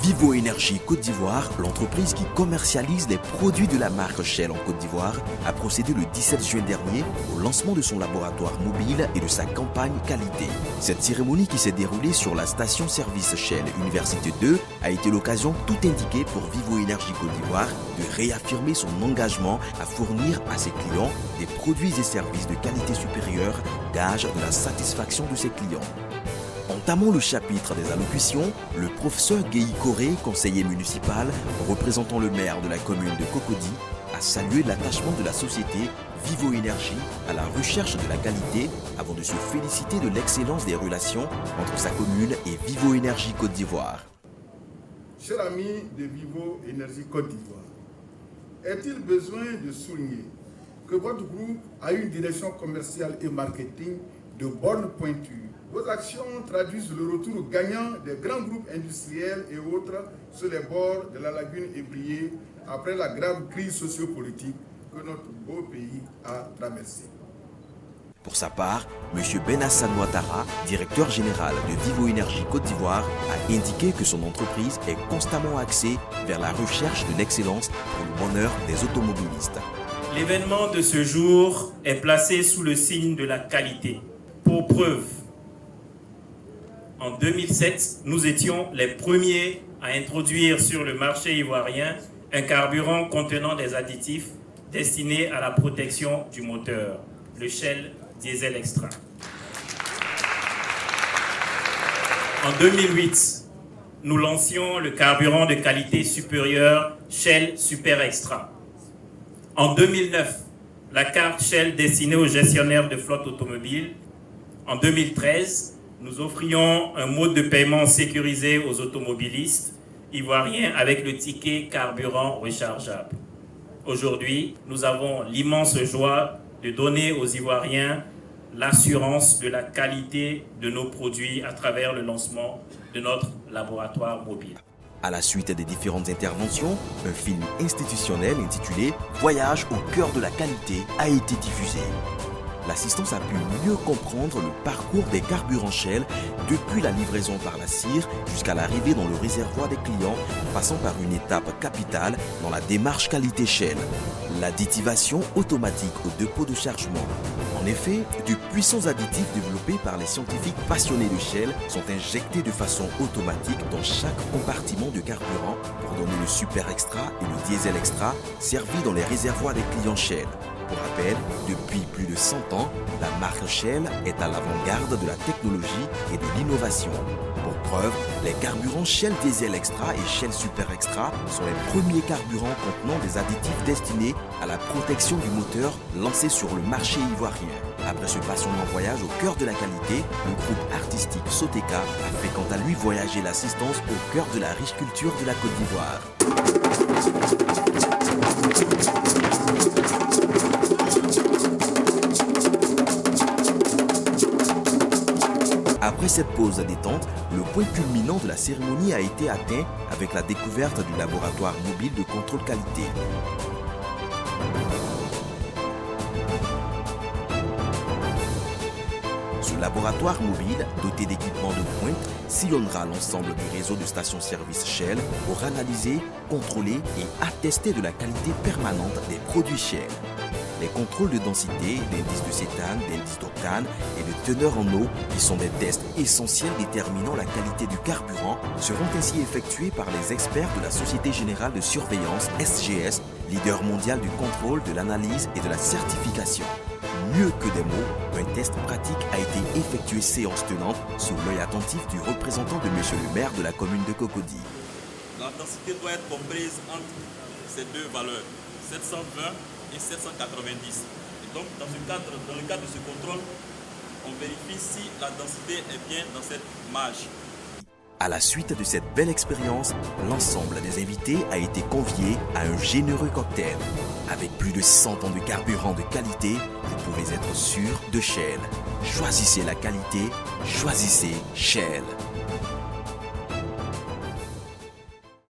Vivo Énergie Côte d'Ivoire, l'entreprise qui commercialise les produits de la marque Shell en Côte d'Ivoire, a procédé le 17 juin dernier au lancement de son laboratoire mobile et de sa campagne qualité. Cette cérémonie qui s'est déroulée sur la station-service Shell Université 2 a été l'occasion tout indiquée pour Vivo Énergie Côte d'Ivoire de réaffirmer son engagement à fournir à ses clients des produits et services de qualité supérieure, gage de la satisfaction de ses clients. Entamant le chapitre des allocutions, le professeur Guéhi Coré, conseiller municipal représentant le maire de la commune de Cocody, a salué l'attachement de la société Vivo Énergie à la recherche de la qualité avant de se féliciter de l'excellence des relations entre sa commune et Vivo Énergie Côte d'Ivoire. Chers amis de Vivo Énergie Côte d'Ivoire, est-il besoin de souligner que votre groupe a une direction commerciale et marketing de bonne pointure? Vos actions traduisent le retour gagnant des grands groupes industriels et autres sur les bords de la lagune ébriée après la grave crise sociopolitique que notre beau pays a traversée. Pour sa part, M. Ben Hassan Ouattara, directeur général de Vivo Énergie Côte d'Ivoire, a indiqué que son entreprise est constamment axée vers la recherche de l'excellence pour le bonheur des automobilistes. L'événement de ce jour est placé sous le signe de la qualité. Pour preuve, en 2007, nous étions les premiers à introduire sur le marché ivoirien un carburant contenant des additifs destinés à la protection du moteur, le Shell Diesel Extra. En 2008, nous lancions le carburant de qualité supérieure Shell Super Extra. En 2009, la carte Shell destinée aux gestionnaires de flotte automobile. En 2013, nous offrions un mode de paiement sécurisé aux automobilistes ivoiriens avec le ticket carburant rechargeable. Aujourd'hui, nous avons l'immense joie de donner aux Ivoiriens l'assurance de la qualité de nos produits à travers le lancement de notre laboratoire mobile. À la suite des différentes interventions, un film institutionnel intitulé « Voyage au cœur de la qualité » a été diffusé. L'assistance a pu mieux comprendre le parcours des carburants Shell depuis la livraison par la cire jusqu'à l'arrivée dans le réservoir des clients, passant par une étape capitale dans la démarche qualité Shell, l'additivation automatique au dépôt de chargement. En effet, de puissants additifs développés par les scientifiques passionnés de Shell sont injectés de façon automatique dans chaque compartiment de carburant pour donner le Super Extra et le Diesel Extra servis dans les réservoirs des clients Shell. Pour rappel, depuis plus de 100 ans, la marque Shell est à l'avant-garde de la technologie et de l'innovation. Pour preuve, les carburants Shell Diesel Extra et Shell Super Extra sont les premiers carburants contenant des additifs destinés à la protection du moteur lancés sur le marché ivoirien. Après ce passionnant voyage au cœur de la qualité, le groupe artistique Soteca a fait quant à lui voyager l'assistance au cœur de la riche culture de la Côte d'Ivoire. Après cette pause détente, le point culminant de la cérémonie a été atteint avec la découverte du laboratoire mobile de contrôle qualité. Ce laboratoire mobile, doté d'équipements de pointe, sillonnera l'ensemble du réseau de stations-service Shell pour analyser, contrôler et attester de la qualité permanente des produits Shell. Les contrôles de densité, d'indice de cétane, d'indice d'octane et de teneur en eau, qui sont des tests essentiels déterminant la qualité du carburant, seront ainsi effectués par les experts de la Société Générale de Surveillance SGS, leader mondial du contrôle, de l'analyse et de la certification. Mieux que des mots, un test pratique a été effectué séance tenante sous l'œil attentif du représentant de Monsieur le maire de la commune de Cocody. La densité doit être comprise entre ces deux valeurs, 720 et 790. Et donc, dans le cadre de ce contrôle, on vérifie si la densité est bien dans cette marge. À la suite de cette belle expérience, l'ensemble des invités a été convié à un généreux cocktail. Avec plus de 100 ans de carburant de qualité, vous pouvez être sûr de Shell. Choisissez la qualité, choisissez Shell.